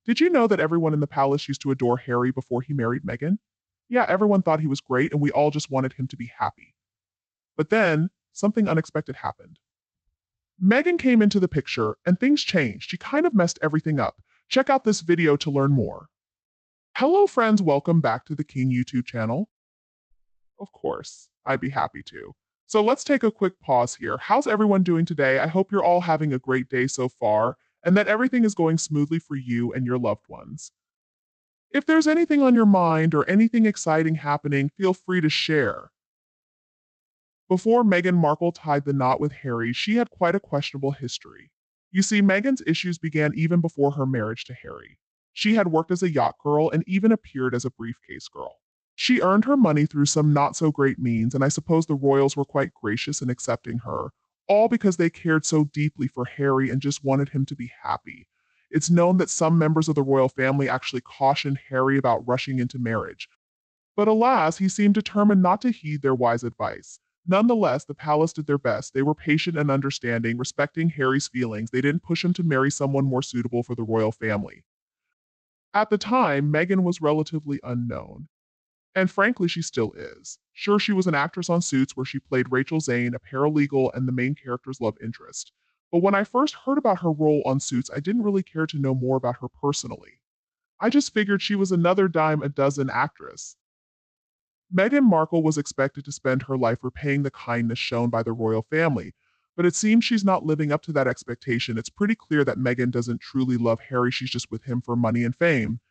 Did you know that everyone in the palace used to adore Harry before he married Meghan? Yeah, everyone thought he was great and we all just wanted him to be happy. But then, something unexpected happened. Meghan came into the picture and things changed. She kind of messed everything up. Check out this video to learn more. Hello friends, welcome back to the King YouTube channel. Of course, I'd be happy to. So let's take a quick pause here. How's everyone doing today? I hope you're all having a great day so far and that everything is going smoothly for you and your loved ones. If there's anything on your mind or anything exciting happening, feel free to share. Before Meghan Markle tied the knot with Harry, she had quite a questionable history. You see, Meghan's issues began even before her marriage to Harry. She had worked as a yacht girl and even appeared as a briefcase girl. She earned her money through some not-so-great means, and I suppose the royals were quite gracious in accepting her, all because they cared so deeply for Harry and just wanted him to be happy. It's known that some members of the royal family actually cautioned Harry about rushing into marriage. But alas, he seemed determined not to heed their wise advice. Nonetheless, the palace did their best. They were patient and understanding, respecting Harry's feelings. They didn't push him to marry someone more suitable for the royal family. At the time, Meghan was relatively unknown. And frankly, she still is. Sure, she was an actress on Suits where she played Rachel Zane, a paralegal and the main character's love interest. But when I first heard about her role on Suits, I didn't really care to know more about her personally. I just figured she was another dime a dozen actress. Meghan Markle was expected to spend her life repaying the kindness shown by the royal family, but it seems she's not living up to that expectation. It's pretty clear that Meghan doesn't truly love Harry, she's just with him for money and fame.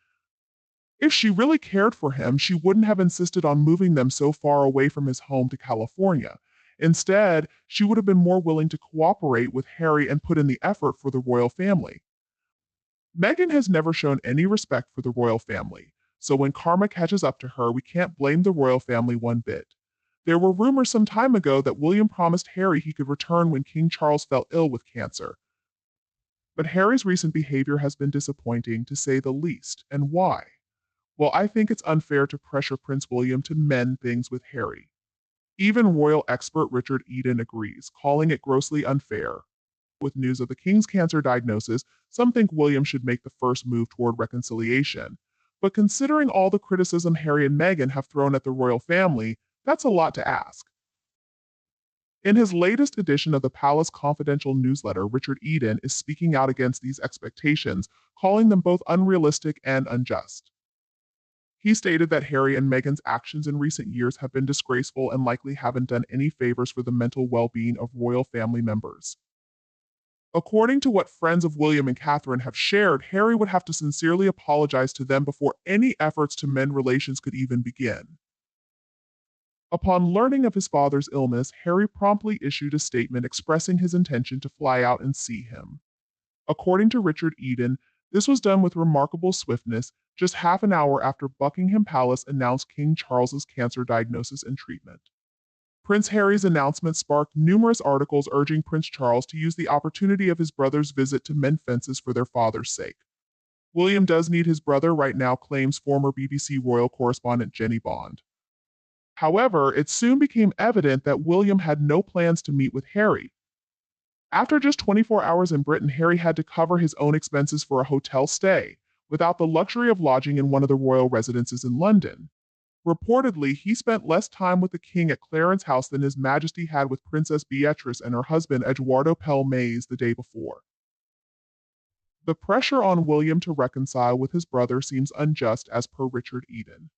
If she really cared for him, she wouldn't have insisted on moving them so far away from his home to California. Instead, she would have been more willing to cooperate with Harry and put in the effort for the royal family. Meghan has never shown any respect for the royal family, so when karma catches up to her, we can't blame the royal family one bit. There were rumors some time ago that William promised Harry he could return when King Charles fell ill with cancer. But Harry's recent behavior has been disappointing, to say the least. And why? Well, I think it's unfair to pressure Prince William to mend things with Harry. Even royal expert Richard Eden agrees, calling it grossly unfair. With news of the king's cancer diagnosis, some think William should make the first move toward reconciliation. But considering all the criticism Harry and Meghan have thrown at the royal family, that's a lot to ask. In his latest edition of the Palace Confidential newsletter, Richard Eden is speaking out against these expectations, calling them both unrealistic and unjust. He stated that Harry and Meghan's actions in recent years have been disgraceful and likely haven't done any favors for the mental well-being of royal family members. According to what friends of William and Catherine have shared, Harry would have to sincerely apologize to them before any efforts to mend relations could even begin. Upon learning of his father's illness, Harry promptly issued a statement expressing his intention to fly out and see him. According to Richard Eden, this was done with remarkable swiftness, just half an hour after Buckingham Palace announced King Charles's cancer diagnosis and treatment. Prince Harry's announcement sparked numerous articles urging Prince Charles to use the opportunity of his brother's visit to mend fences for their father's sake. William does need his brother right now, claims former BBC royal correspondent Jenny Bond. However, it soon became evident that William had no plans to meet with Harry. After just 24 hours in Britain, Harry had to cover his own expenses for a hotel stay, without the luxury of lodging in one of the royal residences in London. Reportedly, he spent less time with the king at Clarence House than His Majesty had with Princess Beatrice and her husband Eduardo Pell Mays the day before. The pressure on William to reconcile with his brother seems unjust, as per Richard Eden.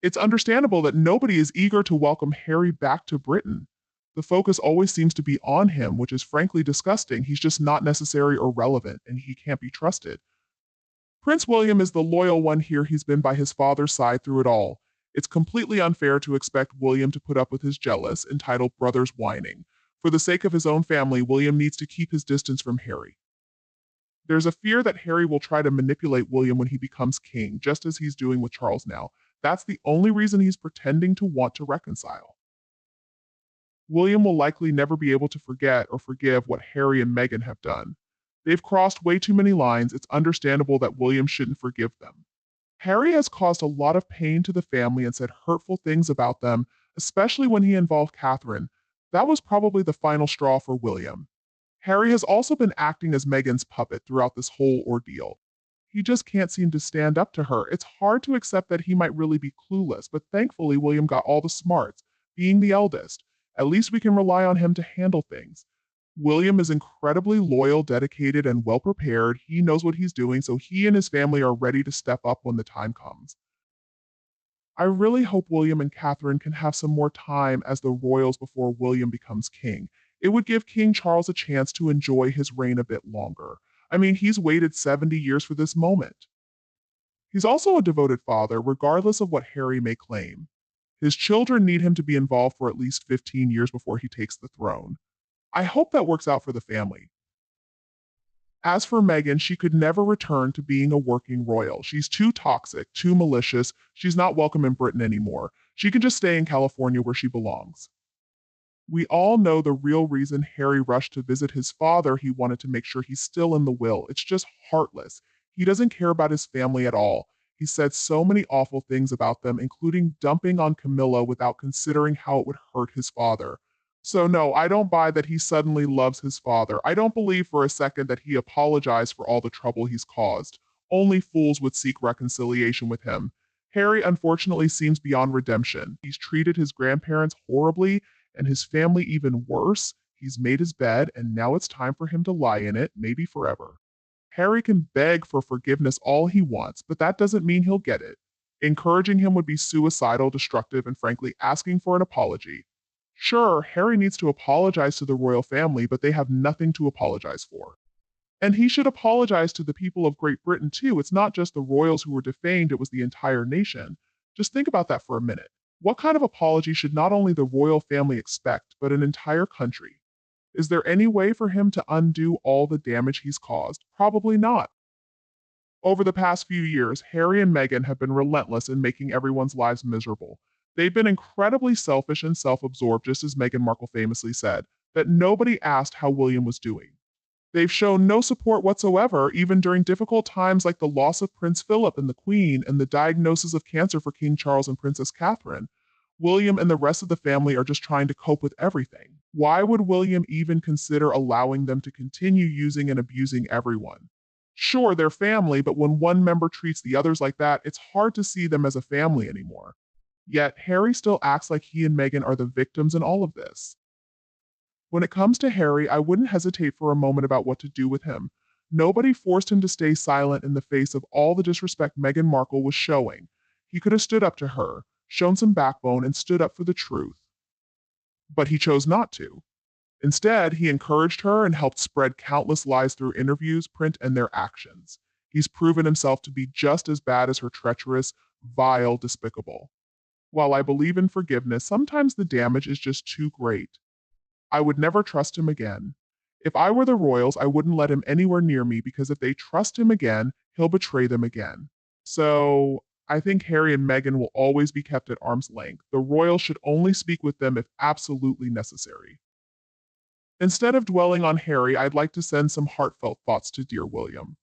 It's understandable that nobody is eager to welcome Harry back to Britain. The focus always seems to be on him, which is frankly disgusting. He's just not necessary or relevant, and he can't be trusted. Prince William is the loyal one here. He's been by his father's side through it all. It's completely unfair to expect William to put up with his jealous, entitled brothers whining. For the sake of his own family, William needs to keep his distance from Harry. There's a fear that Harry will try to manipulate William when he becomes king, just as he's doing with Charles now. That's the only reason he's pretending to want to reconcile. William will likely never be able to forget or forgive what Harry and Meghan have done. They've crossed way too many lines. It's understandable that William shouldn't forgive them. Harry has caused a lot of pain to the family and said hurtful things about them, especially when he involved Catherine. That was probably the final straw for William. Harry has also been acting as Meghan's puppet throughout this whole ordeal. He just can't seem to stand up to her. It's hard to accept that he might really be clueless, but thankfully William got all the smarts, being the eldest. At least we can rely on him to handle things. William is incredibly loyal, dedicated, and well prepared. He knows what he's doing, so he and his family are ready to step up when the time comes. I really hope William and Catherine can have some more time as the royals before William becomes king. It would give King Charles a chance to enjoy his reign a bit longer. I mean, he's waited 70 years for this moment. He's also a devoted father, regardless of what Harry may claim. His children need him to be involved for at least 15 years before he takes the throne. I hope that works out for the family. As for Meghan, she could never return to being a working royal. She's too toxic, too malicious. She's not welcome in Britain anymore. She can just stay in California where she belongs. We all know the real reason Harry rushed to visit his father. He wanted to make sure he's still in the will. It's just heartless. He doesn't care about his family at all. He said so many awful things about them, including dumping on Camilla without considering how it would hurt his father. So, no, I don't buy that he suddenly loves his father. I don't believe for a second that he apologized for all the trouble he's caused. Only fools would seek reconciliation with him. Harry unfortunately seems beyond redemption. He's treated his grandparents horribly and his family even worse. He's made his bed, and now it's time for him to lie in it, maybe forever. Harry can beg for forgiveness all he wants, but that doesn't mean he'll get it. Encouraging him would be suicidal, destructive, and frankly, asking for an apology. Sure, Harry needs to apologize to the royal family, but they have nothing to apologize for. And he should apologize to the people of Great Britain too. It's not just the royals who were defamed, it was the entire nation. Just think about that for a minute. What kind of apology should not only the royal family expect, but an entire country? Is there any way for him to undo all the damage he's caused? Probably not. Over the past few years, Harry and Meghan have been relentless in making everyone's lives miserable. They've been incredibly selfish and self-absorbed, just as Meghan Markle famously said, that nobody asked how William was doing. They've shown no support whatsoever, even during difficult times like the loss of Prince Philip and the Queen and the diagnosis of cancer for King Charles and Princess Catherine. William and the rest of the family are just trying to cope with everything. Why would William even consider allowing them to continue using and abusing everyone? Sure, they're family, but when one member treats the others like that, it's hard to see them as a family anymore. Yet, Harry still acts like he and Meghan are the victims in all of this. When it comes to Harry, I wouldn't hesitate for a moment about what to do with him. Nobody forced him to stay silent in the face of all the disrespect Meghan Markle was showing. He could have stood up to her, shown some backbone, and stood up for the truth. But he chose not to. Instead, he encouraged her and helped spread countless lies through interviews, print, and their actions. He's proven himself to be just as bad as her treacherous, vile, despicable. While I believe in forgiveness, sometimes the damage is just too great. I would never trust him again. If I were the royals, I wouldn't let him anywhere near me because if they trust him again, he'll betray them again. So, I think Harry and Meghan will always be kept at arm's length. The royals should only speak with them if absolutely necessary. Instead of dwelling on Harry, I'd like to send some heartfelt thoughts to dear William.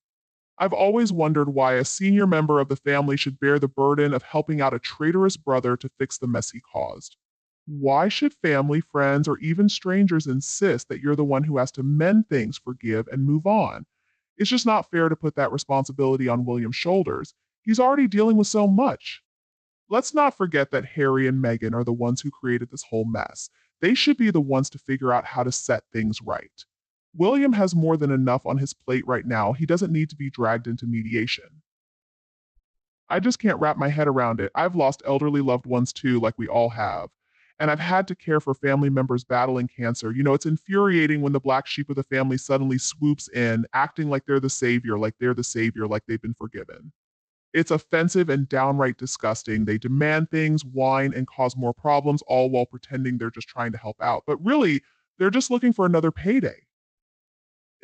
I've always wondered why a senior member of the family should bear the burden of helping out a traitorous brother to fix the mess he caused. Why should family, friends, or even strangers insist that you're the one who has to mend things, forgive, and move on? It's just not fair to put that responsibility on William's shoulders. He's already dealing with so much. Let's not forget that Harry and Meghan are the ones who created this whole mess. They should be the ones to figure out how to set things right. William has more than enough on his plate right now. He doesn't need to be dragged into mediation. I just can't wrap my head around it. I've lost elderly loved ones too, like we all have. And I've had to care for family members battling cancer. It's infuriating when the black sheep of the family suddenly swoops in, acting like they're the savior, like they've been forgiven. It's offensive and downright disgusting. They demand things, whine, and cause more problems, all while pretending they're just trying to help out. But really, they're just looking for another payday.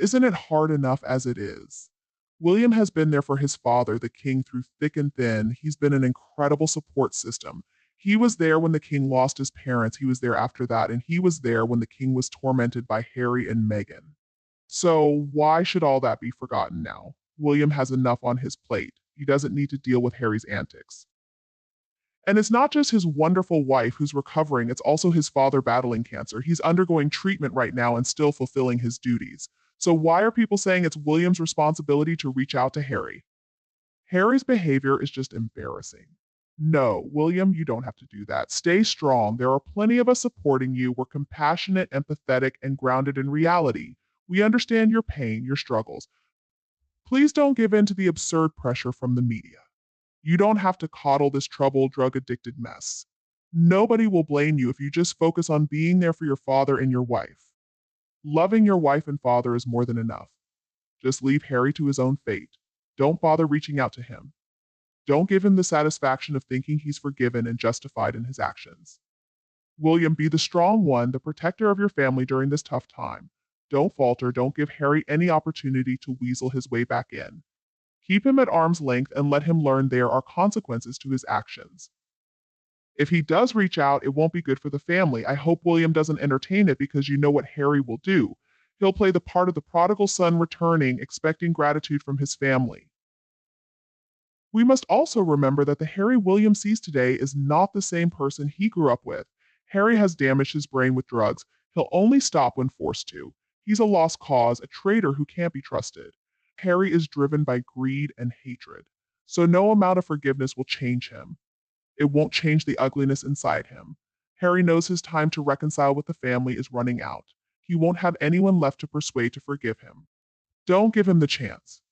Isn't it hard enough as it is? William has been there for his father, the king, through thick and thin. He's been an incredible support system. He was there when the king lost his parents. He was there after that, and he was there when the king was tormented by Harry and Meghan. So why should all that be forgotten now? William has enough on his plate. He doesn't need to deal with Harry's antics. And it's not just his wonderful wife who's recovering, it's also his father battling cancer. He's undergoing treatment right now and still fulfilling his duties. So why are people saying it's William's responsibility to reach out to Harry? Harry's behavior is just embarrassing. No, William, you don't have to do that. Stay strong. There are plenty of us supporting you. We're compassionate, empathetic, and grounded in reality. We understand your pain, your struggles. Please don't give in to the absurd pressure from the media. You don't have to coddle this troubled, drug addicted mess. Nobody will blame you if you just focus on being there for your father and your wife. Loving your wife and father is more than enough. Just leave Harry to his own fate. Don't bother reaching out to him. Don't give him the satisfaction of thinking he's forgiven and justified in his actions. William, be the strong one, the protector of your family during this tough time. Don't falter. Don't give Harry any opportunity to weasel his way back in. Keep him at arm's length and let him learn there are consequences to his actions. If he does reach out, it won't be good for the family. I hope William doesn't entertain it because you know what Harry will do. He'll play the part of the prodigal son returning, expecting gratitude from his family. We must also remember that the Harry William sees today is not the same person he grew up with. Harry has damaged his brain with drugs. He'll only stop when forced to. He's a lost cause, a traitor who can't be trusted. Harry is driven by greed and hatred, so no amount of forgiveness will change him. It won't change the ugliness inside him. Harry knows his time to reconcile with the family is running out. He won't have anyone left to persuade to forgive him. Don't give him the chance.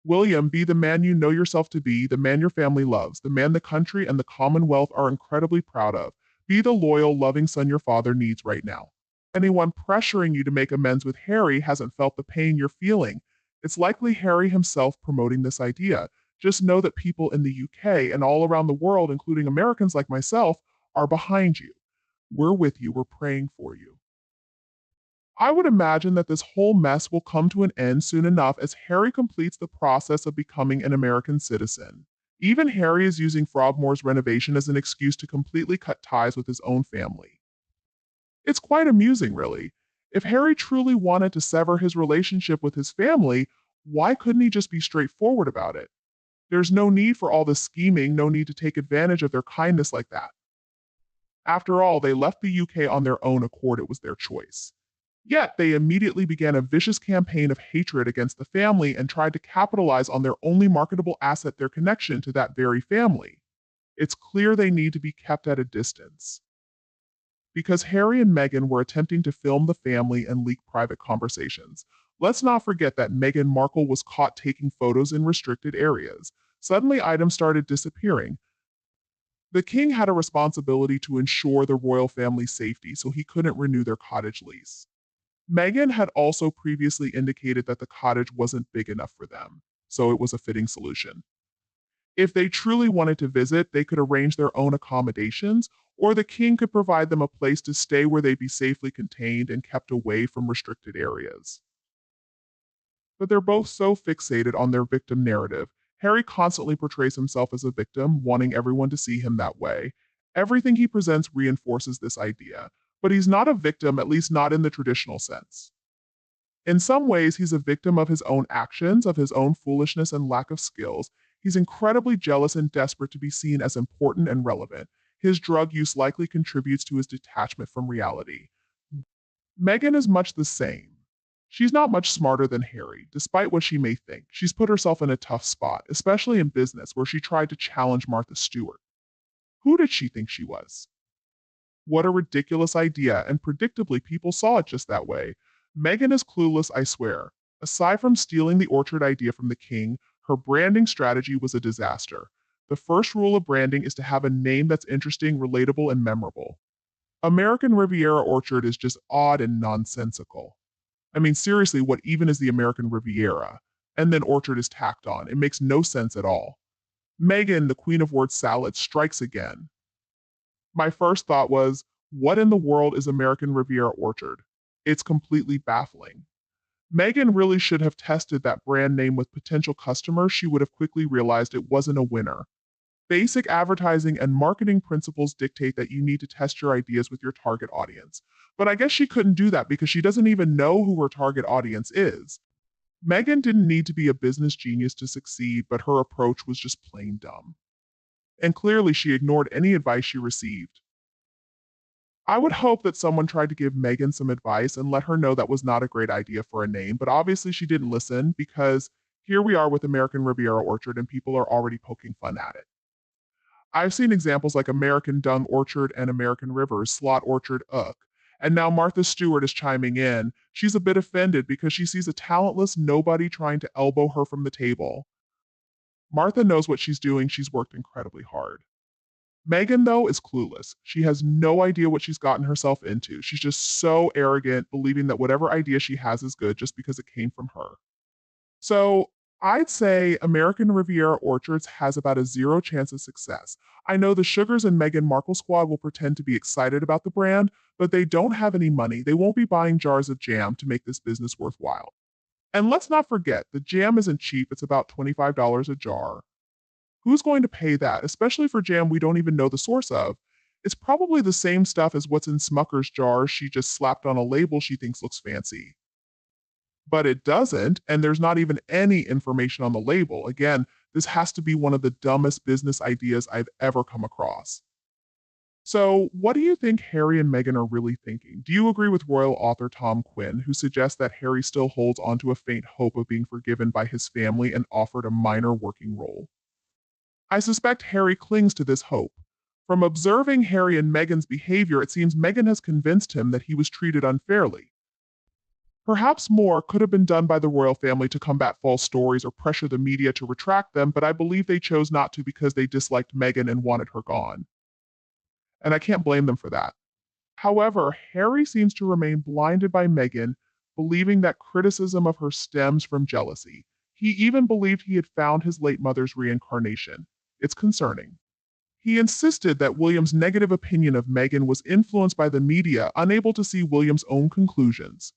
William, be the man you know yourself to be, the man your family loves, the man the country and the Commonwealth are incredibly proud of. Be the loyal, loving son your father needs right now. Anyone pressuring you to make amends with Harry hasn't felt the pain you're feeling. It's likely Harry himself promoting this idea. Just know that people in the UK and all around the world, including Americans like myself, are behind you. We're with you. We're praying for you. I would imagine that this whole mess will come to an end soon enough as Harry completes the process of becoming an American citizen. Even Harry is using Frogmore's renovation as an excuse to completely cut ties with his own family. It's quite amusing, really. If Harry truly wanted to sever his relationship with his family, why couldn't he just be straightforward about it? There's no need for all this scheming, no need to take advantage of their kindness like that. After all, they left the UK on their own accord, it was their choice. Yet, they immediately began a vicious campaign of hatred against the family and tried to capitalize on their only marketable asset, their connection to that very family. It's clear they need to be kept at a distance. Because Harry and Meghan were attempting to film the family and leak private conversations. Let's not forget that Meghan Markle was caught taking photos in restricted areas. Suddenly, items started disappearing. The king had a responsibility to ensure the royal family's safety, so he couldn't renew their cottage lease. Meghan had also previously indicated that the cottage wasn't big enough for them, so it was a fitting solution. If they truly wanted to visit, they could arrange their own accommodations, or the king could provide them a place to stay where they'd be safely contained and kept away from restricted areas. But they're both so fixated on their victim narrative. Harry constantly portrays himself as a victim, wanting everyone to see him that way. Everything he presents reinforces this idea, but he's not a victim, at least not in the traditional sense. In some ways, he's a victim of his own actions, of his own foolishness and lack of skills. He's incredibly jealous and desperate to be seen as important and relevant. His drug use likely contributes to his detachment from reality. Meghan is much the same. She's not much smarter than Harry, despite what she may think. She's put herself in a tough spot, especially in business, where she tried to challenge Martha Stewart. Who did she think she was? What a ridiculous idea, and predictably, people saw it just that way. Meghan is clueless, I swear. Aside from stealing the orchard idea from the king, her branding strategy was a disaster. The first rule of branding is to have a name that's interesting, relatable, and memorable. American Riviera Orchard is just odd and nonsensical. I mean, seriously, what even is the American Riviera? And then orchard is tacked on. It makes no sense at all. Meghan, the queen of word salad, strikes again. My first thought was, what in the world is American Riviera Orchard? It's completely baffling. Meghan really should have tested that brand name with potential customers. She would have quickly realized it wasn't a winner. Basic advertising and marketing principles dictate that you need to test your ideas with your target audience. But I guess she couldn't do that because she doesn't even know who her target audience is. Meghan didn't need to be a business genius to succeed, but her approach was just plain dumb. And clearly she ignored any advice she received. I would hope that someone tried to give Meghan some advice and let her know that was not a great idea for a name, but obviously she didn't listen because Here we are with American Riviera Orchard, and people are already poking fun at it. I've seen examples like American Dung Orchard and American Rivers, Slot Orchard, ugh. And now Martha Stewart is chiming in. She's a bit offended because she sees a talentless nobody trying to elbow her from the table. Martha knows what she's doing. She's worked incredibly hard. Meghan, though, is clueless. She has no idea what she's gotten herself into. She's just so arrogant, believing that whatever idea she has is good just because it came from her. So I'd say American Riviera Orchards has about a zero chance of success. I know the Sugars and Meghan Markle squad will pretend to be excited about the brand, but they don't have any money. They won't be buying jars of jam to make this business worthwhile. And let's not forget, the jam isn't cheap. It's about $25 a jar. Who's going to pay that, especially for jam we don't even know the source of? It's probably the same stuff as what's in Smucker's jars she just slapped on a label she thinks looks fancy. But it doesn't, and there's not even any information on the label. Again, this has to be one of the dumbest business ideas I've ever come across. So, what do you think Harry and Meghan are really thinking? Do you agree with royal author Tom Quinn, who suggests that Harry still holds onto a faint hope of being forgiven by his family and offered a minor working role? I suspect Harry clings to this hope. From observing Harry and Meghan's behavior, it seems Meghan has convinced him that he was treated unfairly. Perhaps more could have been done by the royal family to combat false stories or pressure the media to retract them, but I believe they chose not to because they disliked Meghan and wanted her gone. And I can't blame them for that. However, Harry seems to remain blinded by Meghan, believing that criticism of her stems from jealousy. He even believed he had found his late mother's reincarnation. It's concerning. He insisted that William's negative opinion of Meghan was influenced by the media, unable to see William's own conclusions.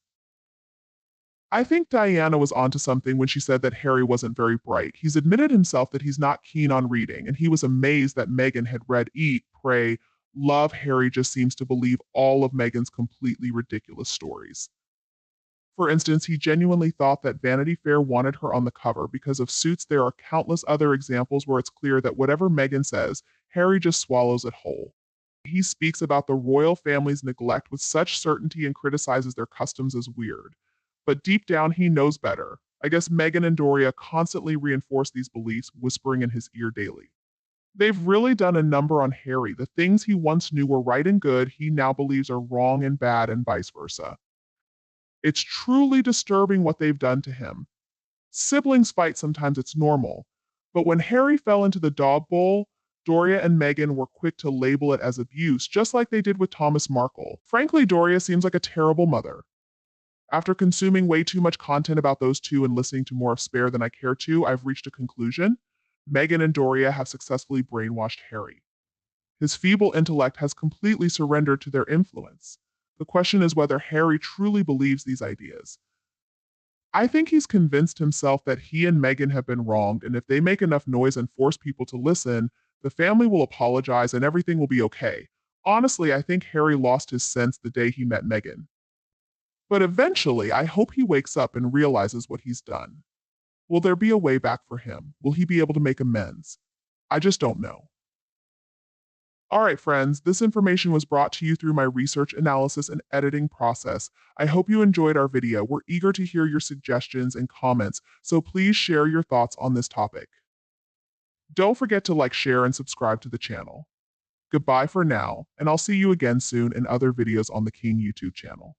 I think Diana was onto something when she said that Harry wasn't very bright. He's admitted himself that he's not keen on reading, and he was amazed that Meghan had read Eat, Pray, Love. Harry just seems to believe all of Meghan's completely ridiculous stories. For instance, he genuinely thought that Vanity Fair wanted her on the cover because of Suits. There are countless other examples where it's clear that whatever Meghan says, Harry just swallows it whole. He speaks about the royal family's neglect with such certainty and criticizes their customs as weird. But deep down, he knows better. I guess Meghan and Doria constantly reinforce these beliefs, whispering in his ear daily. They've really done a number on Harry. The things he once knew were right and good, he now believes are wrong and bad, and vice versa. It's truly disturbing what they've done to him. Siblings fight sometimes, it's normal. But when Harry fell into the dog bowl, Doria and Meghan were quick to label it as abuse, just like they did with Thomas Markle. Frankly, Doria seems like a terrible mother. After consuming way too much content about those two and listening to more of Spare than I care to, I've reached a conclusion. Meghan and Doria have successfully brainwashed Harry. His feeble intellect has completely surrendered to their influence. The question is whether Harry truly believes these ideas. I think he's convinced himself that he and Meghan have been wronged, and if they make enough noise and force people to listen, the family will apologize and everything will be okay. Honestly, I think Harry lost his sense the day he met Meghan. But eventually, I hope he wakes up and realizes what he's done. Will there be a way back for him? Will he be able to make amends? I just don't know. All right, friends, this information was brought to you through my research, analysis, and editing process. I hope you enjoyed our video. We're eager to hear your suggestions and comments, so please share your thoughts on this topic. Don't forget to like, share, and subscribe to the channel. Goodbye for now, and I'll see you again soon in other videos on the King YouTube channel.